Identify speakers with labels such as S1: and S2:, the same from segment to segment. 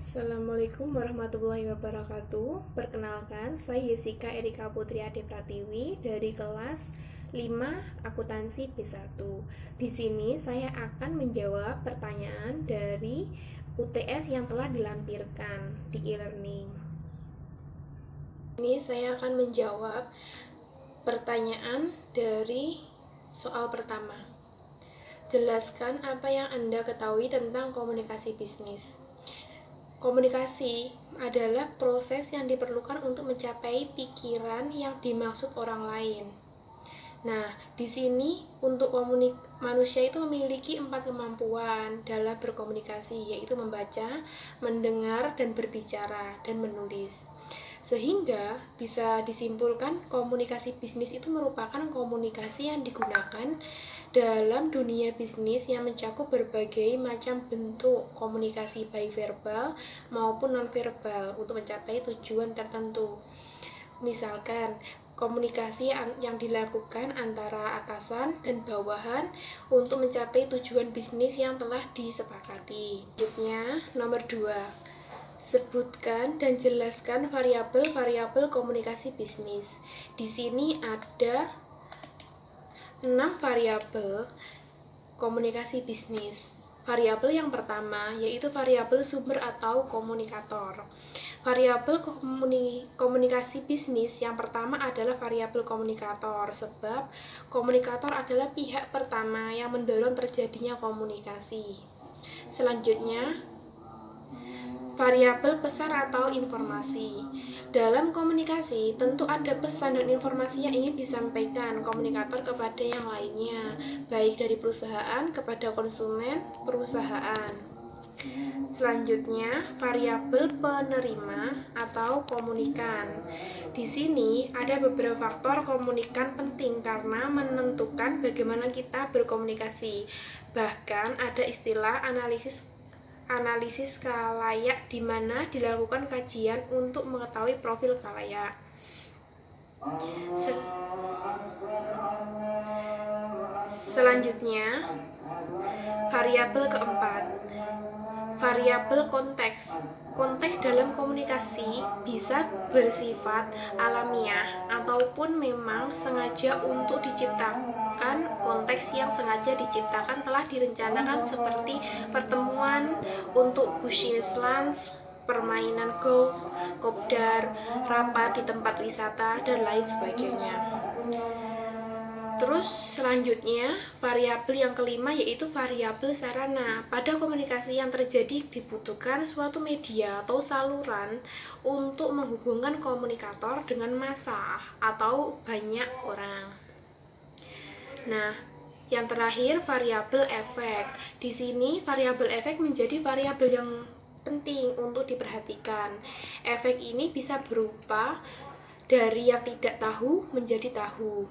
S1: Assalamualaikum warahmatullahi wabarakatuh. Perkenalkan, saya Jessica Erika Putri Ade Pratiwi dari kelas 5 Akuntansi B1. Di sini saya akan menjawab pertanyaan dari UTS yang telah dilampirkan di e-learning. Ini saya akan menjawab pertanyaan dari soal pertama. Jelaskan apa yang Anda ketahui tentang komunikasi bisnis. Komunikasi adalah proses yang diperlukan untuk mencapai pikiran yang dimaksud orang lain. Nah, di sini untuk manusia itu memiliki 4 kemampuan dalam berkomunikasi, yaitu membaca, mendengar, dan berbicara, dan menulis. Sehingga bisa disimpulkan komunikasi bisnis itu merupakan komunikasi yang digunakan dalam dunia bisnis yang mencakup berbagai macam bentuk komunikasi baik verbal maupun non-verbal untuk mencapai tujuan tertentu. Misalkan komunikasi yang dilakukan antara atasan dan bawahan untuk mencapai tujuan bisnis yang telah disepakati. Selanjutnya, nomor 2. Sebutkan dan jelaskan variabel-variabel komunikasi bisnis. Di sini ada 6 variabel komunikasi bisnis. Variabel yang pertama yaitu variabel sumber atau komunikator. Variabel komunikasi bisnis yang pertama adalah variabel komunikator, sebab komunikator adalah pihak pertama yang mendorong terjadinya komunikasi. Selanjutnya, variabel pesan atau informasi. Dalam komunikasi, tentu ada pesan dan informasi yang ingin disampaikan komunikator kepada yang lainnya, baik dari perusahaan kepada konsumen perusahaan. Selanjutnya, variabel penerima atau komunikan. Di sini ada beberapa faktor komunikan penting karena menentukan bagaimana kita berkomunikasi. Bahkan ada istilah analisis khalayak di mana dilakukan kajian untuk mengetahui profil khalayak. Selanjutnya, variabel keempat, variabel konteks. Konteks dalam komunikasi bisa bersifat alamiah ataupun memang sengaja untuk diciptakan. Konteks yang sengaja diciptakan telah direncanakan seperti pertemuan untuk business lunch, permainan golf, kopdar, rapat di tempat wisata, dan lain sebagainya. Terus selanjutnya, variabel yang kelima yaitu variabel sarana. Pada komunikasi yang terjadi dibutuhkan suatu media atau saluran untuk menghubungkan komunikator dengan massa atau banyak orang. Nah, yang terakhir variabel efek. Di sini variabel efek menjadi variabel yang penting untuk diperhatikan. Efek ini bisa berupa dari yang tidak tahu menjadi tahu,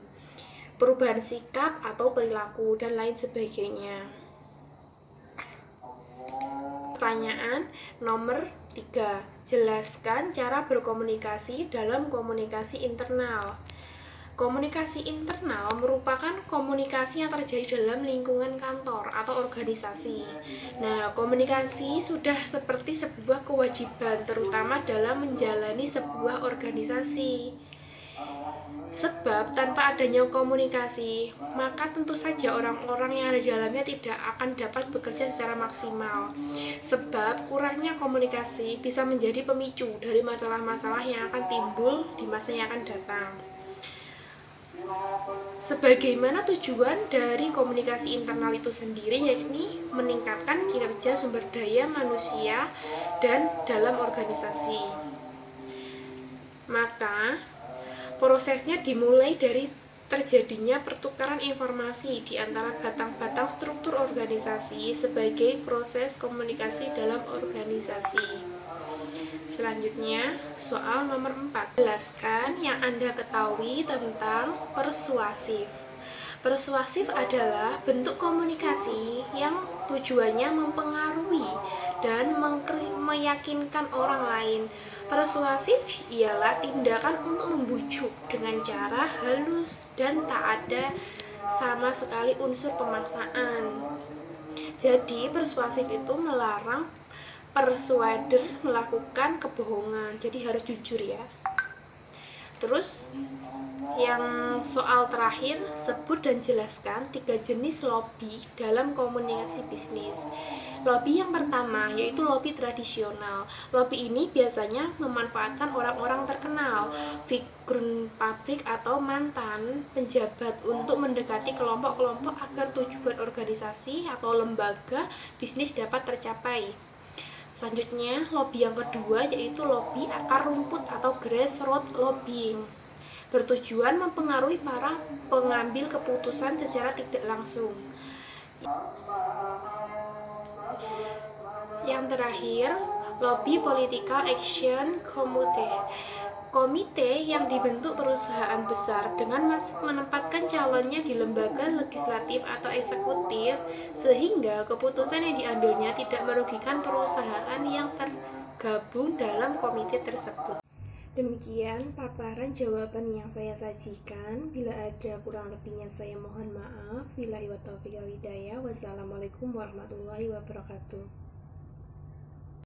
S1: perubahan sikap atau perilaku, dan lain sebagainya. Pertanyaan nomor 3. Jelaskan cara berkomunikasi dalam komunikasi internal. Komunikasi internal merupakan komunikasi yang terjadi dalam lingkungan kantor atau organisasi. Nah, komunikasi sudah seperti sebuah kewajiban, terutama dalam menjalani sebuah organisasi. Sebab tanpa adanya komunikasi, maka tentu saja orang-orang yang ada di dalamnya tidak akan dapat bekerja secara maksimal. Sebab kurangnya komunikasi bisa menjadi pemicu dari masalah-masalah yang akan timbul di masa yang akan datang. Sebagaimana tujuan dari komunikasi internal itu sendiri, yakni meningkatkan kinerja sumber daya manusia dan dalam organisasi. Maka prosesnya dimulai dari terjadinya pertukaran informasi di antara batang-batang struktur organisasi sebagai proses komunikasi dalam organisasi. Selanjutnya, soal nomor 4. Jelaskan yang Anda ketahui tentang persuasif. Persuasif adalah bentuk komunikasi yang tujuannya mempengaruhi dan meyakinkan orang lain. Persuasif ialah tindakan untuk membujuk dengan cara halus dan tak ada sama sekali unsur pemaksaan. Jadi persuasif itu melarang persuader melakukan kebohongan, jadi harus jujur ya. Terus yang soal terakhir, sebut dan jelaskan 3 jenis lobby dalam komunikasi bisnis. Lobby yang pertama yaitu lobby tradisional. Lobby ini biasanya memanfaatkan orang-orang terkenal, figur pabrik atau mantan pejabat untuk mendekati kelompok-kelompok agar tujuan organisasi atau lembaga bisnis dapat tercapai. Selanjutnya, lobby yang kedua yaitu lobby akar rumput atau grassroots lobbying, bertujuan mempengaruhi para pengambil keputusan secara tidak langsung. Yang terakhir, lobby political action committee, komite yang dibentuk perusahaan besar dengan maksud menempatkan calonnya di lembaga legislatif atau eksekutif sehingga keputusan yang diambilnya tidak merugikan perusahaan yang tergabung dalam komite tersebut. Demikian paparan jawaban yang saya sajikan. Bila ada kurang lebihnya saya mohon maaf. Billahi wa taufiq wal hidayah. Wassalamualaikum warahmatullahi wabarakatuh.